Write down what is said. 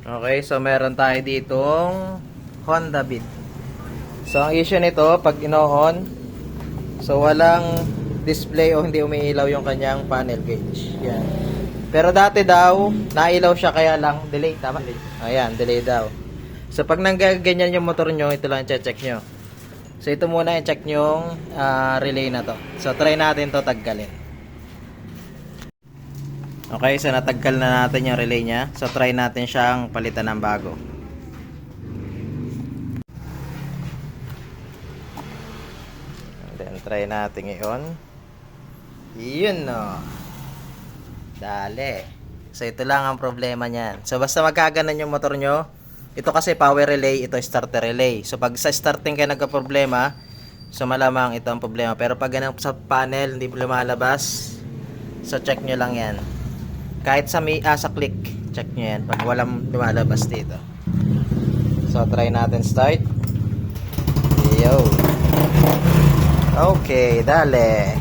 Okay, so meron tayo ditong Honda Beat. So ang issue nito, pag ino-on, so walang display o hindi umiilaw yung kanyang panel gauge. Yan. Pero dati daw, nailaw siya kaya lang delay, tama? Ayan, delay daw. So pag nanggaganyan yung motor nyo, ito lang check nyo. So ito muna i-check nyo yung relay na to. So try natin to taggalin. Okay, so nataggal na natin yung relay nya. So try natin siyang palitan ng bago. And then try natin i-on. Yun no. Dali. So ito lang ang problema niyan. So basta magkaganan yung motor nyo. Ito kasi power relay, ito starter relay. So pag sa starting kayo nagka-problema, so malamang ito ang problema. Pero pag ganun sa panel hindi lumalabas, so check nyo lang yan. Kahit sa sa click, check nyo yan pag walang lumalabas dito. So try natin start. Yo. Okay, dale.